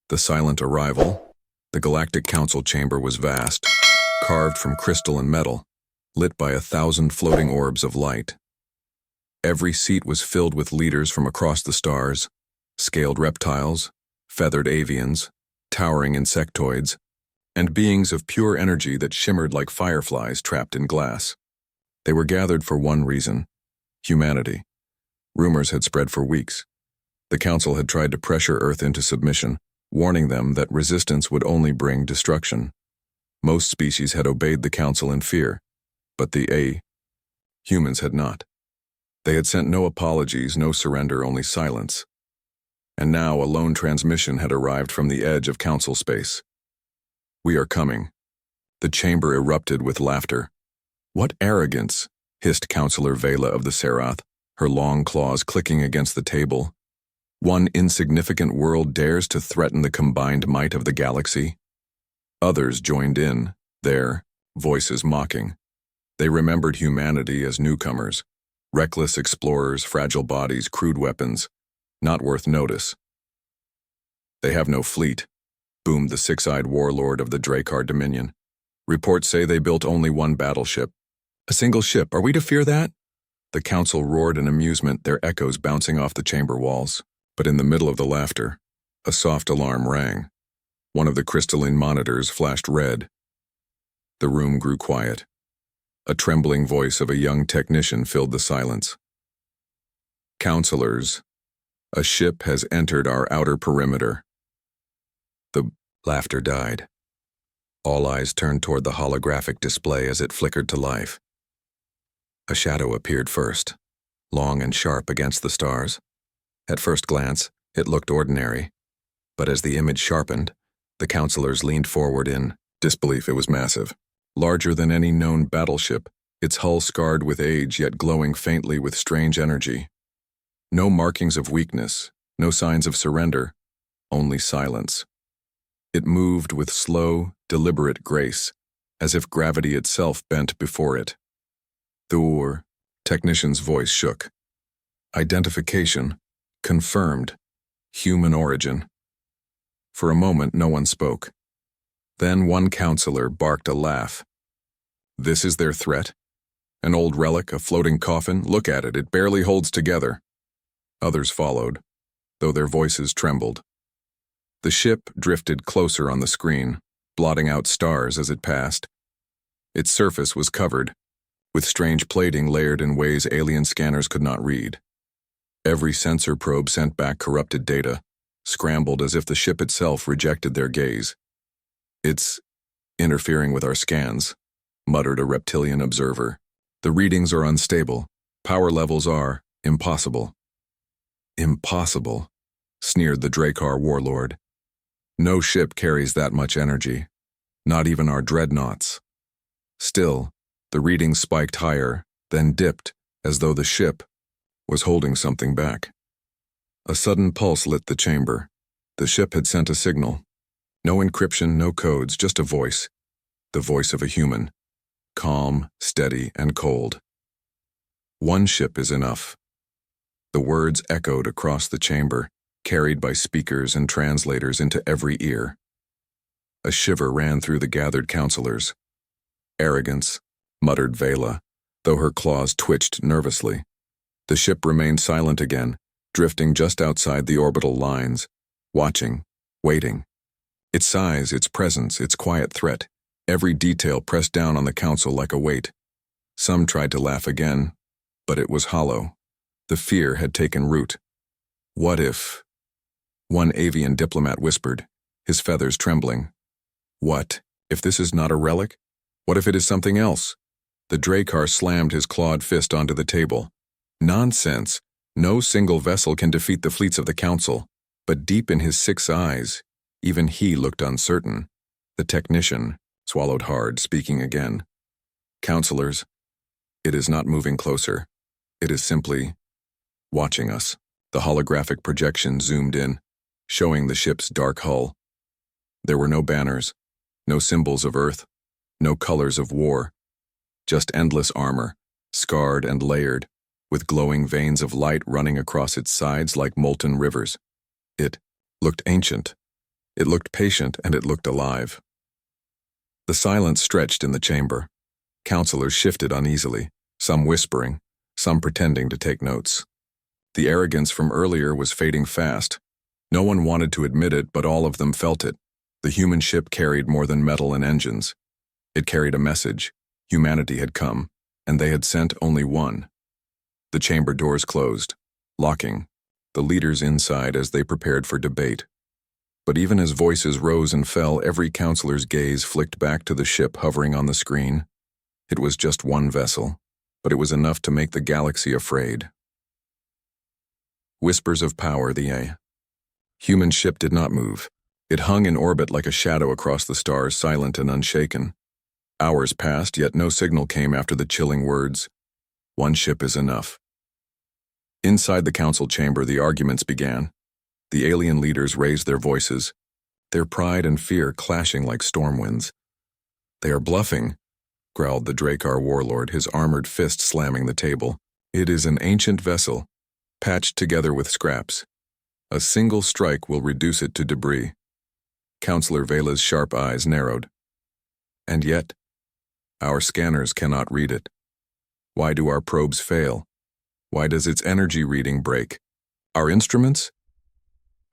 The silent arrival. The Galactic Council chamber was vast, carved from crystal and metal, lit by 1,000 floating orbs of light. Every seat was filled with leaders from across the stars, scaled reptiles, feathered avians, towering insectoids, and beings of pure energy that shimmered like fireflies trapped in glass. They were gathered for one reason: humanity. Rumors had spread for weeks. The Council had tried to pressure Earth into submission, warning them that resistance would only bring destruction. Most species had obeyed the Council in fear, but the humans had not. They had sent no apologies, no surrender, only silence. And now a lone transmission had arrived from the edge of Council space. "We are coming." The chamber erupted with laughter. "What arrogance," hissed Counselor Vela of the Serath, her long claws clicking against the table. "One insignificant world dares to threaten the combined might of the galaxy." Others joined in, their voices mocking. They remembered humanity as newcomers, reckless explorers, fragile bodies, crude weapons, not worth notice. "They have no fleet," boomed the six-eyed warlord of the Drakkar Dominion. "Reports say they built only one battleship." "A single ship, are we to fear that?" The Council roared in amusement, their echoes bouncing off the chamber walls. But in the middle of the laughter, a soft alarm rang. One of the crystalline monitors flashed red. The room grew quiet. A trembling voice of a young technician filled the silence. "Counselors, a ship has entered our outer perimeter." The laughter died. All eyes turned toward the holographic display as it flickered to life. A shadow appeared first, long and sharp against the stars. At first glance, it looked ordinary, but as the image sharpened, the counselors leaned forward in disbelief. It was massive, larger than any known battleship, its hull scarred with age yet glowing faintly with strange energy. No markings of weakness, no signs of surrender, only silence. It moved with slow, deliberate grace, as if gravity itself bent before it. The technician's voice shook. Identification. Confirmed. Human origin. For a moment, no one spoke. Then one counselor barked a laugh. "This is their threat? An old relic, a floating coffin? Look at it, it barely holds together." Others followed, though their voices trembled. The ship drifted closer on the screen, blotting out stars as it passed. Its surface was covered, with strange plating layered in ways alien scanners could not read. Every sensor probe sent back corrupted data, scrambled as if the ship itself rejected their gaze. "It's interfering with our scans," muttered a reptilian observer. "The readings are unstable. Power levels are impossible." "Impossible," sneered the Drakkar warlord. "No ship carries that much energy. Not even our dreadnoughts." Still, the readings spiked higher, then dipped, as though the ship was holding something back. A sudden pulse lit the chamber. The ship had sent a signal. No encryption, no codes, just a voice. The voice of a human. Calm, steady, and cold. "One ship is enough." The words echoed across the chamber, carried by speakers and translators into every ear. A shiver ran through the gathered counselors. "Arrogance," muttered Vela, though her claws twitched nervously. The ship remained silent again, drifting just outside the orbital lines, watching, waiting. Its size, its presence, its quiet threat, every detail pressed down on the Council like a weight. Some tried to laugh again, but it was hollow. The fear had taken root. "What if?" One avian diplomat whispered, his feathers trembling. "What if this is not a relic? What if it is something else?" The Drakkar slammed his clawed fist onto the table. "Nonsense. No single vessel can defeat the fleets of the Council." But deep in his 6 eyes, even he looked uncertain. The technician swallowed hard, speaking again. "Counselors, it is not moving closer. It is simply watching us." The holographic projection zoomed in, showing the ship's dark hull. There were no banners, no symbols of Earth, no colors of war. Just endless armor, scarred and layered, with glowing veins of light running across its sides like molten rivers. It looked ancient. It looked patient and it looked alive. The silence stretched in the chamber. Counselors shifted uneasily, some whispering, some pretending to take notes. The arrogance from earlier was fading fast. No one wanted to admit it, but all of them felt it. The human ship carried more than metal and engines. It carried a message. Humanity had come, and they had sent only one. The chamber doors closed, locking, the leaders inside as they prepared for debate. But even as voices rose and fell, every counselor's gaze flicked back to the ship hovering on the screen. It was just one vessel, but it was enough to make the galaxy afraid. Whispers of power, the human ship did not move. It hung in orbit like a shadow across the stars, silent and unshaken. Hours passed, yet no signal came after the chilling words, "One ship is enough." Inside the council chamber, the arguments began. The alien leaders raised their voices, their pride and fear clashing like storm winds. "They are bluffing," growled the Drakkar warlord, his armored fist slamming the table. "It is an ancient vessel, patched together with scraps. A single strike will reduce it to debris." Counselor Vela's sharp eyes narrowed. "And yet, our scanners cannot read it. Why do our probes fail? Why does its energy reading break? Our instruments?"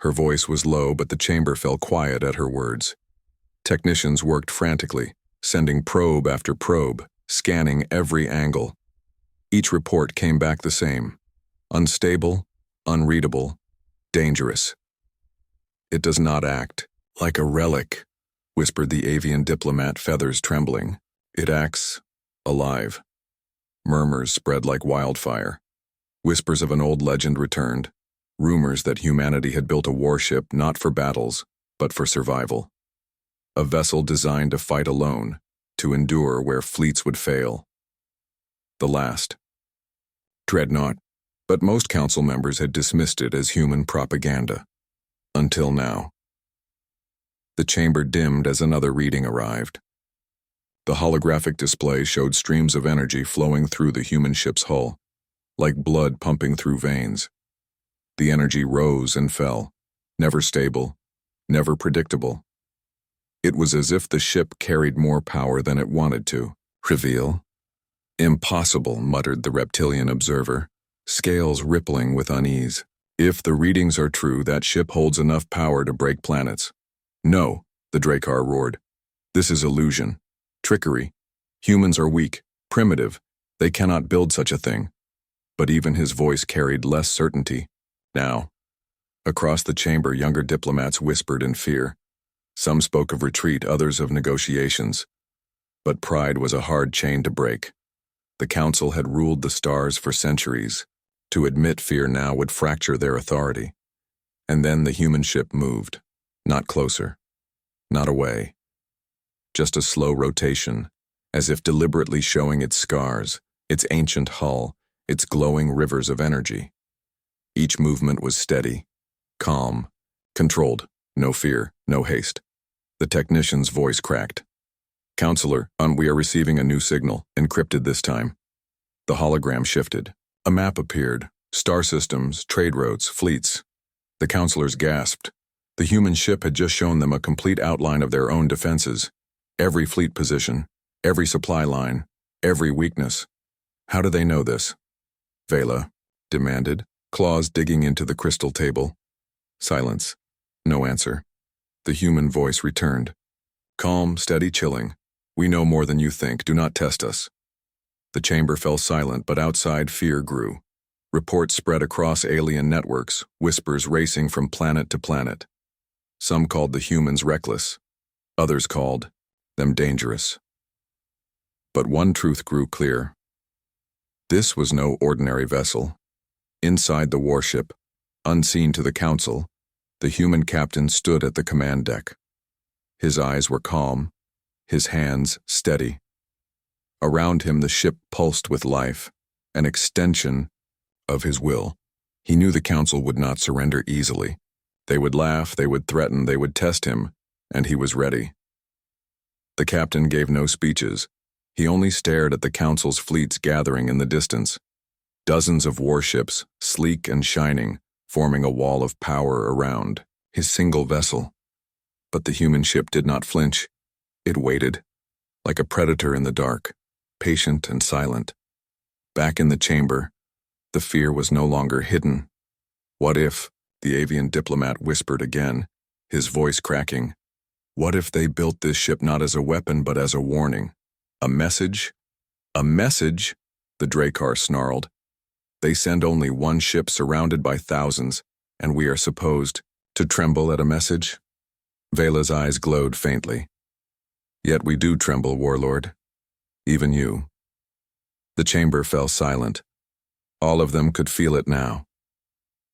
Her voice was low, but the chamber fell quiet at her words. Technicians worked frantically, sending probe after probe, scanning every angle. Each report came back the same: unstable, unreadable, dangerous. "It does not act like a relic," whispered the avian diplomat, feathers trembling. "It acts alive." Murmurs spread like wildfire. Whispers of an old legend returned, rumors that humanity had built a warship not for battles, but for survival. A vessel designed to fight alone, to endure where fleets would fail. The last. Dreadnought, but most council members had dismissed it as human propaganda. Until now. The chamber dimmed as another reading arrived. The holographic display showed streams of energy flowing through the human ship's hull, like blood pumping through veins. The energy rose and fell, never stable, never predictable. It was as if the ship carried more power than it wanted to. "Reveal?" "Impossible," muttered the reptilian observer, scales rippling with unease. "If the readings are true, that ship holds enough power to break planets." "No," the Drakkar roared. "This is illusion. Trickery. Humans are weak, primitive. They cannot build such a thing." But even his voice carried less certainty. Now, across the chamber, younger diplomats whispered in fear. Some spoke of retreat, others of negotiations. But pride was a hard chain to break. The council had ruled the stars for centuries. To admit fear now would fracture their authority. And then the human ship moved. Not closer. Not away. Just a slow rotation, as if deliberately showing its scars, its ancient hull, its glowing rivers of energy. Each movement was steady, calm, controlled, no fear, no haste. The technician's voice cracked. "Counselor, we are receiving a new signal, encrypted this time." The hologram shifted. A map appeared, star systems, trade routes, fleets. The counselors gasped. The human ship had just shown them a complete outline of their own defenses. Every fleet position, every supply line, every weakness. How do they know this? Vela demanded, claws digging into the crystal table. Silence. No answer. The human voice returned. "Calm, steady, chilling. We know more than you think. Do not test us." The chamber fell silent, but outside fear grew. Reports spread across alien networks, whispers racing from planet to planet. Some called the humans reckless. Others called them dangerous. But one truth grew clear. This was no ordinary vessel. Inside the warship, unseen to the council, the human captain stood at the command deck. His eyes were calm, his hands steady. Around him the ship pulsed with life, an extension of his will. He knew the council would not surrender easily. They would laugh, they would threaten, they would test him, and he was ready. The captain gave no speeches. He only stared at the council's fleets gathering in the distance. Dozens of warships, sleek and shining, forming a wall of power around his single vessel. But the human ship did not flinch. It waited, like a predator in the dark, patient and silent. Back in the chamber, the fear was no longer hidden. What if, the avian diplomat whispered again, his voice cracking, what if they built this ship not as a weapon but as a warning? A message? A message? The Drakkar snarled. They send only one ship surrounded by thousands, and we are supposed to tremble at a message? Vela's eyes glowed faintly. Yet we do tremble, warlord. Even you. The chamber fell silent. All of them could feel it now.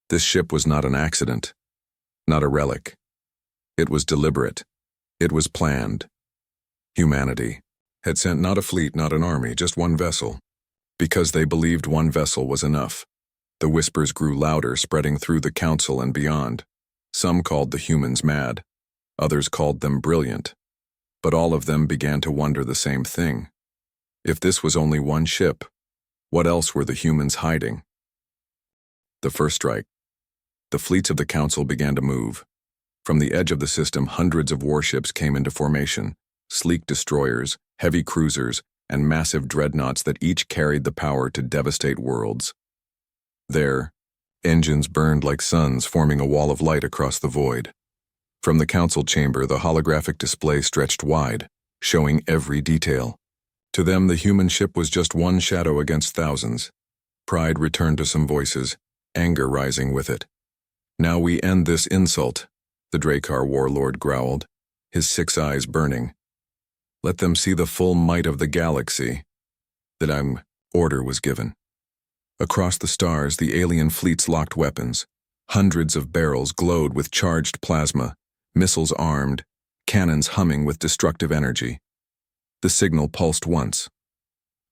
This ship was not an accident, not a relic. It was deliberate. It was planned. Humanity had sent not a fleet, not an army, just one vessel. Because they believed one vessel was enough. The whispers grew louder, spreading through the council and beyond. Some called the humans mad. Others called them brilliant. But all of them began to wonder the same thing. If this was only one ship, what else were the humans hiding? The first strike. The fleets of the council began to move. From the edge of the system, hundreds of warships came into formation, sleek destroyers, heavy cruisers, and massive dreadnoughts that each carried the power to devastate worlds. There, engines burned like suns, forming a wall of light across the void. From the council chamber, the holographic display stretched wide, showing every detail. To them, the human ship was just one shadow against thousands. Pride returned to some voices, anger rising with it. Now we end this insult, the Drakkar warlord growled, his 6 eyes burning. Let them see the full might of the galaxy. That order was given. Across the stars, the alien fleets locked weapons. Hundreds of barrels glowed with charged plasma, missiles armed, cannons humming with destructive energy. The signal pulsed once.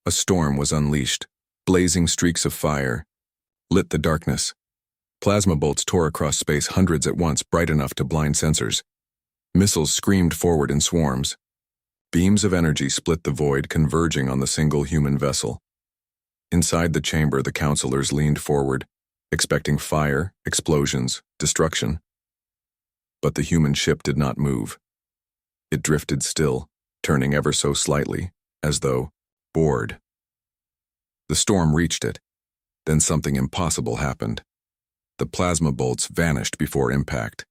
A storm was unleashed. Blazing streaks of fire lit the darkness. Plasma bolts tore across space, hundreds at once, bright enough to blind sensors. Missiles screamed forward in swarms. Beams of energy split the void, converging on the single human vessel. Inside the chamber, the counselors leaned forward, expecting fire, explosions, destruction. But the human ship did not move. It drifted still, turning ever so slightly, as though bored. The storm reached it. Then something impossible happened. The plasma bolts vanished before impact,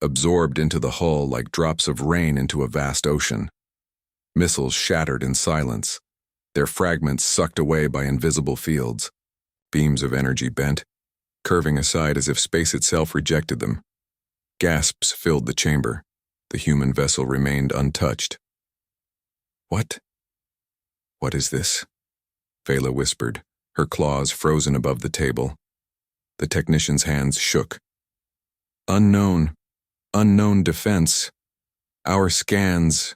absorbed into the hull like drops of rain into a vast ocean. Missiles shattered in silence, their fragments sucked away by invisible fields. Beams of energy bent, curving aside as if space itself rejected them. Gasps filled the chamber. The human vessel remained untouched. What? What is this? Vela whispered, her claws frozen above the table. The technician's hands shook. Unknown defense. Our scans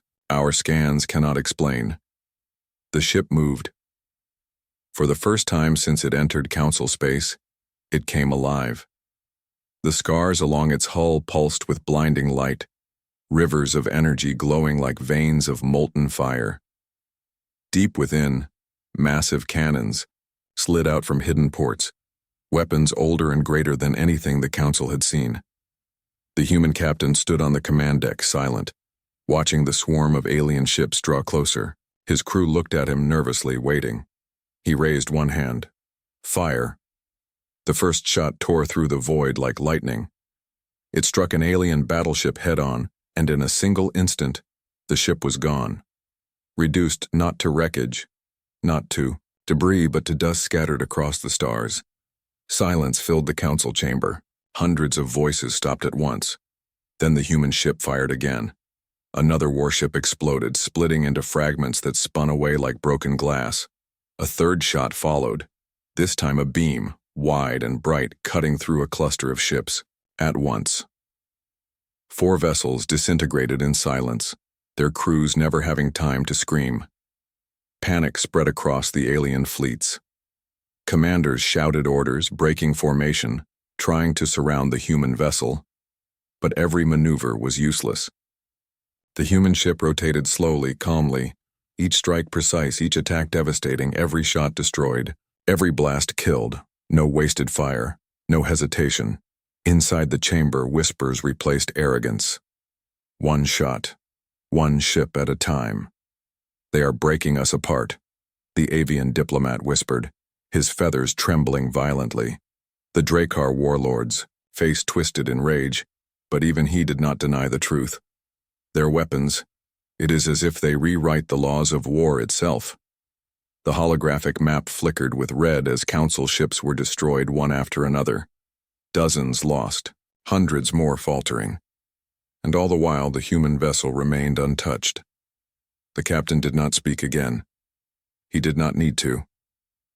cannot explain. The ship moved. For the first time since it entered council space, it came alive. The scars along its hull pulsed with blinding light, rivers of energy glowing like veins of molten fire. Deep within, massive cannons slid out from hidden ports, weapons older and greater than anything the council had seen. The human captain stood on the command deck, silent, watching the swarm of alien ships draw closer. His crew looked at him nervously, waiting. He raised one hand. Fire. The first shot tore through the void like lightning. It struck an alien battleship head-on, and in a single instant, the ship was gone. Reduced not to wreckage, not to debris, but to dust scattered across the stars. Silence filled the council chamber. Hundreds of voices stopped at once. Then the human ship fired again. Another warship exploded, splitting into fragments that spun away like broken glass. A third shot followed, this time a beam, wide and bright, cutting through a cluster of ships, at once. 4 vessels disintegrated in silence, their crews never having time to scream. Panic spread across the alien fleets. Commanders shouted orders, breaking formation, trying to surround the human vessel. But every maneuver was useless. The human ship rotated slowly, calmly, each strike precise, each attack devastating, every shot destroyed, every blast killed, no wasted fire, no hesitation. Inside the chamber, whispers replaced arrogance. One shot, one ship at a time. They are breaking us apart, the avian diplomat whispered, his feathers trembling violently. The Drakkar warlords, face twisted in rage, but even he did not deny the truth. Their weapons, it is as if they rewrite the laws of war itself. The holographic map flickered with red as council ships were destroyed one after another. Dozens lost, hundreds more faltering. And all the while the human vessel remained untouched. The captain did not speak again. He did not need to.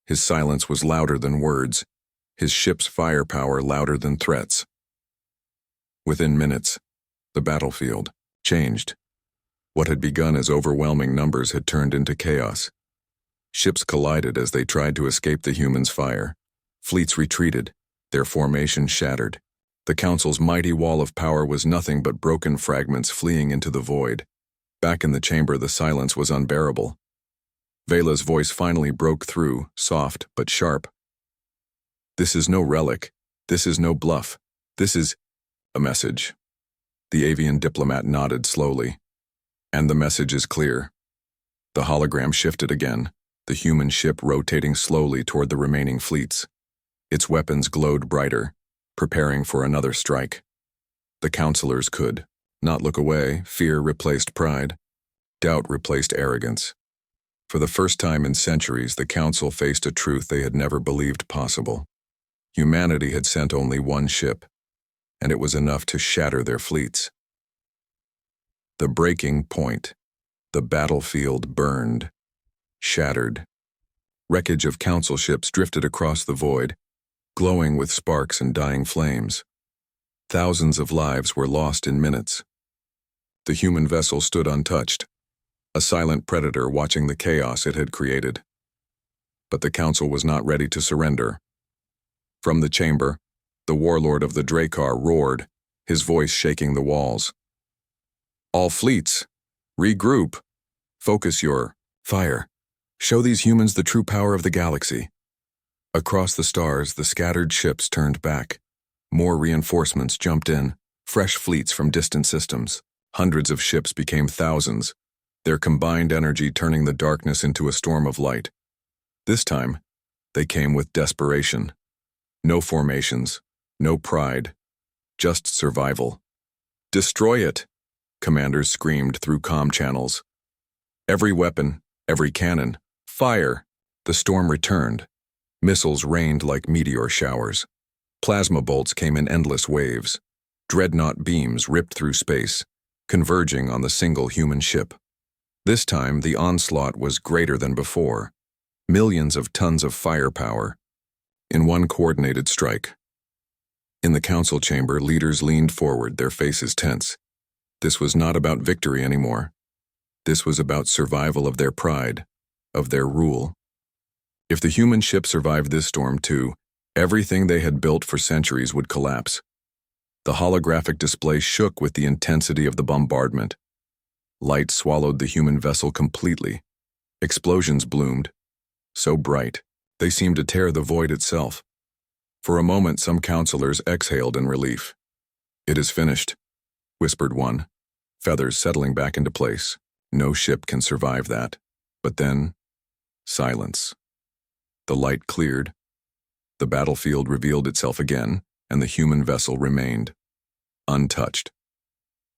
His silence was louder than words, his ship's firepower louder than threats. Within minutes, the battlefield changed. What had begun as overwhelming numbers had turned into chaos. Ships collided as they tried to escape the humans' fire. Fleets retreated, their formation shattered. The Council's mighty wall of power was nothing but broken fragments fleeing into the void. Back in the chamber, the silence was unbearable. Vela's voice finally broke through, soft but sharp. This is no relic. This is no bluff. This is a message. The avian diplomat nodded slowly. And the message is clear. The hologram shifted again, the human ship rotating slowly toward the remaining fleets. Its weapons glowed brighter, preparing for another strike. The counselors could not look away. Fear replaced pride. Doubt replaced arrogance. For the first time in centuries, the council faced a truth they had never believed possible. Humanity had sent only one ship, and it was enough to shatter their fleets. The breaking point. The battlefield burned, shattered. Wreckage of council ships drifted across the void, glowing with sparks and dying flames. Thousands of lives were lost in minutes. The human vessel stood untouched, a silent predator watching the chaos it had created. But the council was not ready to surrender. From the chamber, the warlord of the Drakkar roared, his voice shaking the walls. All fleets, regroup. Focus your fire. Show these humans the true power of the galaxy. Across the stars, the scattered ships turned back. More reinforcements jumped in, fresh fleets from distant systems. Hundreds of ships became thousands, their combined energy turning the darkness into a storm of light. This time, they came with desperation. No formations, no pride, just survival. Destroy it, commanders screamed through comm channels. Every weapon, every cannon, fire! The storm returned. Missiles rained like meteor showers. Plasma bolts came in endless waves. Dreadnought beams ripped through space, converging on the single human ship. This time, the onslaught was greater than before. Millions of tons of firepower in one coordinated strike. In the council chamber, leaders leaned forward, their faces tense. This was not about victory anymore. This was about survival of their pride, of their rule. If the human ship survived this storm too, everything they had built for centuries would collapse. The holographic display shook with the intensity of the bombardment. Light swallowed the human vessel completely. Explosions bloomed, so bright, they seemed to tear the void itself. For a moment, some counselors exhaled in relief. It is finished, whispered one, feathers settling back into place. No ship can survive that. But then, silence. The light cleared. The battlefield revealed itself again, and the human vessel remained, untouched.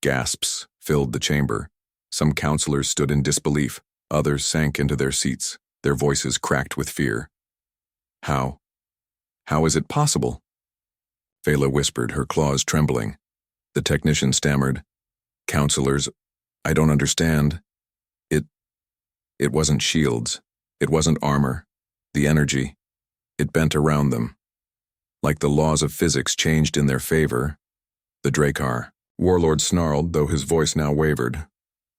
Gasps filled the chamber. Some counselors stood in disbelief. Others sank into their seats, their voices cracked with fear. How? How is it possible? Vela whispered, her claws trembling. The technician stammered, Counselors, I don't understand. It wasn't shields. It wasn't armor. The energy. It bent around them. Like the laws of physics changed in their favor. The Drakkar warlord snarled, though his voice now wavered.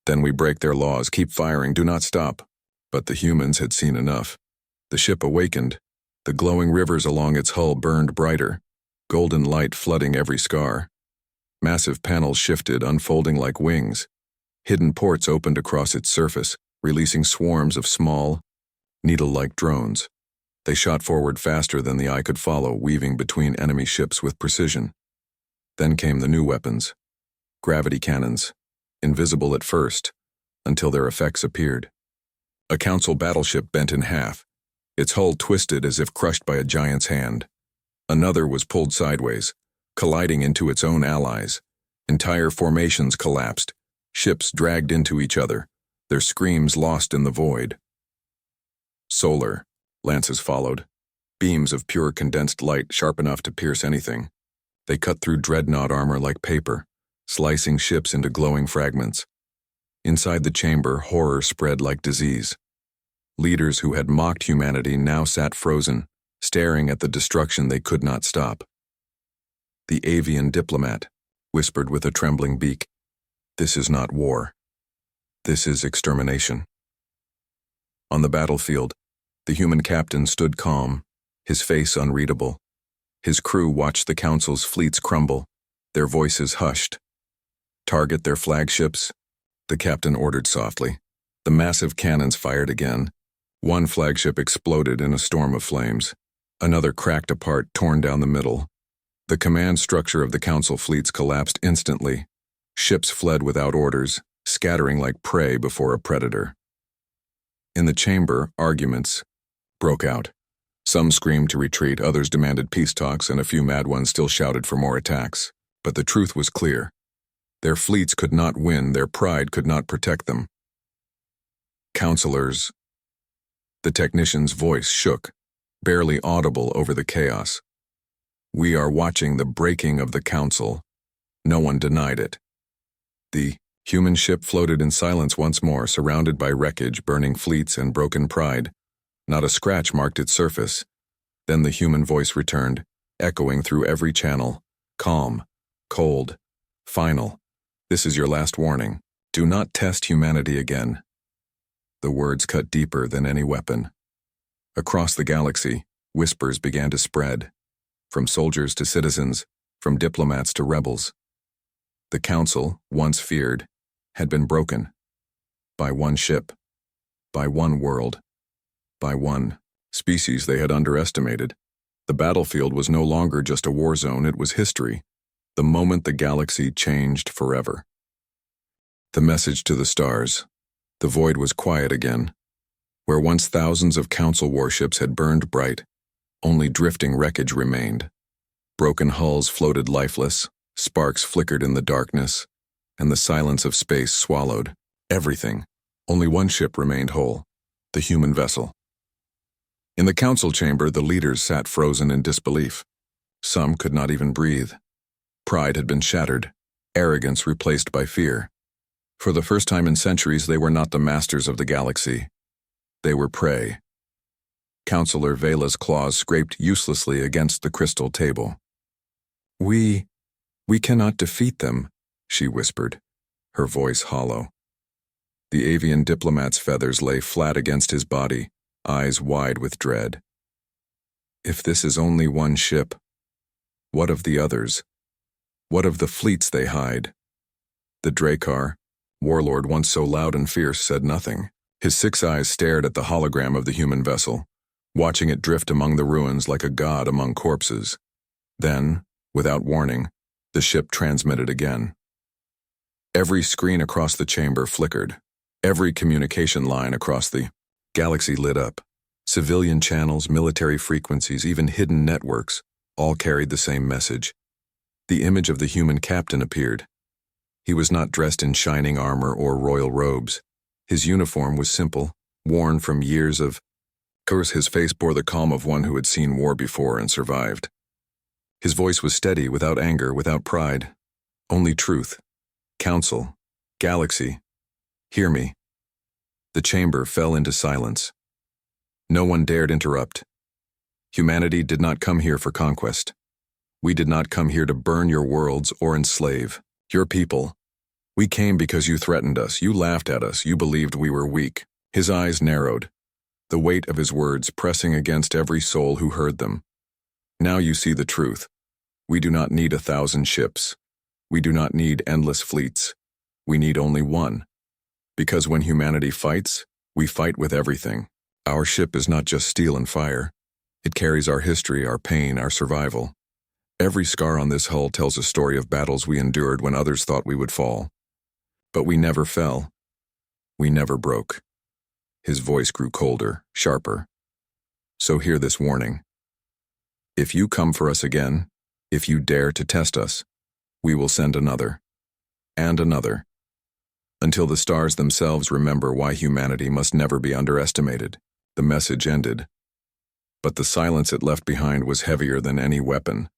Then we break their laws. Keep firing. Do not stop. But the humans had seen enough. The ship awakened. The glowing rivers along its hull burned brighter, golden light flooding every scar. Massive panels shifted, unfolding like wings. Hidden ports opened across its surface, releasing swarms of small, needle-like drones. They shot forward faster than the eye could follow, weaving between enemy ships with precision. Then came the new weapons. Gravity cannons, invisible at first, until their effects appeared. A council battleship bent in half, its hull twisted as if crushed by a giant's hand. Another was pulled sideways, colliding into its own allies. Entire formations collapsed, ships dragged into each other, their screams lost in the void. Solar, lances followed, beams of pure condensed light sharp enough to pierce anything. They cut through dreadnought armor like paper, slicing ships into glowing fragments. Inside the chamber, horror spread like disease. Leaders who had mocked humanity now sat frozen, staring at the destruction they could not stop. The avian diplomat whispered with a trembling beak, "This is not war. This is extermination." On the battlefield, the human captain stood calm, his face unreadable. His crew watched the council's fleets crumble, their voices hushed. "Target their flagships," the captain ordered softly. The massive cannons fired again. One flagship exploded in a storm of flames. Another cracked apart, torn down the middle. The command structure of the council fleets collapsed instantly. Ships fled without orders, scattering like prey before a predator. In the chamber, arguments broke out. Some screamed to retreat, others demanded peace talks, and a few mad ones still shouted for more attacks. But the truth was clear. Their fleets could not win, their pride could not protect them. "Counselors," the technician's voice shook, barely audible over the chaos. "We are watching the breaking of the council." No one denied it. The human ship floated in silence once more, surrounded by wreckage, burning fleets, and broken pride. Not a scratch marked its surface. Then the human voice returned, echoing through every channel. Calm, cold, final. "This is your last warning. Do not test humanity again." The words cut deeper than any weapon. Across the galaxy, whispers began to spread, from soldiers to citizens, from diplomats to rebels. The council, once feared, had been broken. By one ship, by one world, by one species they had underestimated. The battlefield was no longer just a war zone, it was history. The moment the galaxy changed forever. The message to the stars. The void was quiet again. Where once thousands of council warships had burned bright, only drifting wreckage remained. Broken hulls floated lifeless, sparks flickered in the darkness, and the silence of space swallowed everything. Only one ship remained whole, the human vessel. In the council chamber, the leaders sat frozen in disbelief. Some could not even breathe. Pride had been shattered, arrogance replaced by fear. For the first time in centuries, they were not the masters of the galaxy. They were prey. Counselor Vela's claws scraped uselessly against the crystal table. We cannot defeat them," she whispered, her voice hollow. The avian diplomat's feathers lay flat against his body, eyes wide with dread. "If this is only one ship, what of the others? What of the fleets they hide?" The Drakkar, warlord once so loud and fierce, said nothing. His 6 eyes stared at the hologram of the human vessel, watching it drift among the ruins like a god among corpses. Then, without warning, the ship transmitted again. Every screen across the chamber flickered. Every communication line across the galaxy lit up. Civilian channels, military frequencies, even hidden networks, all carried the same message. The image of the human captain appeared. He was not dressed in shining armor or royal robes. His uniform was simple, worn from years of course. His face bore the calm of one who had seen war before and survived. His voice was steady, without anger, without pride. Only truth. "Council, galaxy, hear me." The chamber fell into silence. No one dared interrupt. Humanity did not come here for conquest. We did not come here to burn your worlds or enslave your people. We came because you threatened us, you laughed at us, you believed we were weak. His eyes narrowed, the weight of his words pressing against every soul who heard them. Now you see the truth. We do not need 1,000 ships. We do not need endless fleets. We need only one. Because when humanity fights, we fight with everything. Our ship is not just steel and fire. It carries our history, our pain, our survival. Every scar on this hull tells a story of battles we endured when others thought we would fall. But we never fell. We never broke. His voice grew colder, sharper. So hear this warning. If you come for us again, if you dare to test us, we will send another. And another. Until the stars themselves remember why humanity must never be underestimated. The message ended. But the silence it left behind was heavier than any weapon.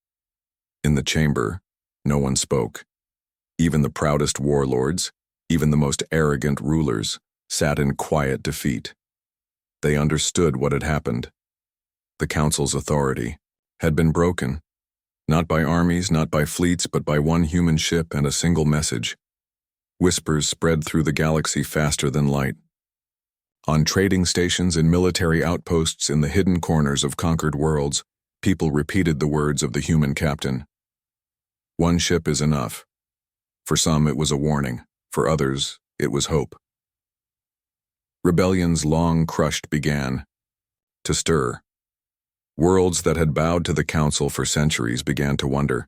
In the chamber, no one spoke. Even the proudest warlords, even the most arrogant rulers, sat in quiet defeat. They understood what had happened. The council's authority had been broken, not by armies, not by fleets, but by one human ship and a single message. Whispers spread through the galaxy faster than light. On trading stations and military outposts in the hidden corners of conquered worlds, people repeated the words of the human captain. One ship is enough. For some, it was a warning. For others, it was hope. Rebellions long crushed began to stir. Worlds that had bowed to the council for centuries began to wonder.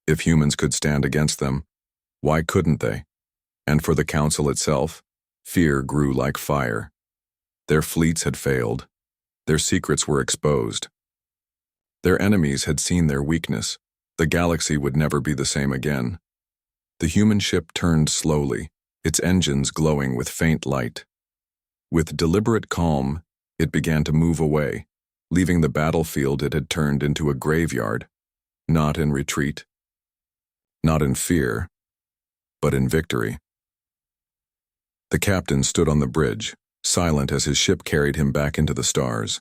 If humans could stand against them, why couldn't they? And for the council itself, fear grew like fire. Their fleets had failed. Their secrets were exposed. Their enemies had seen their weakness. The galaxy would never be the same again. The human ship turned slowly, its engines glowing with faint light. With deliberate calm, it began to move away, leaving the battlefield it had turned into a graveyard, not in retreat, not in fear, but in victory. The captain stood on the bridge, silent as his ship carried him back into the stars.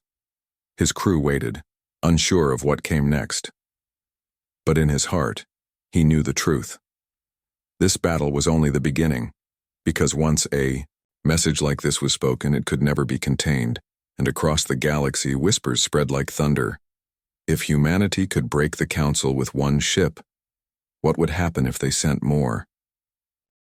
His crew waited, unsure of what came next. But in his heart, he knew the truth. This battle was only the beginning, because once a message like this was spoken, it could never be contained, and across the galaxy whispers spread like thunder. If humanity could break the council with one ship, what would happen if they sent more?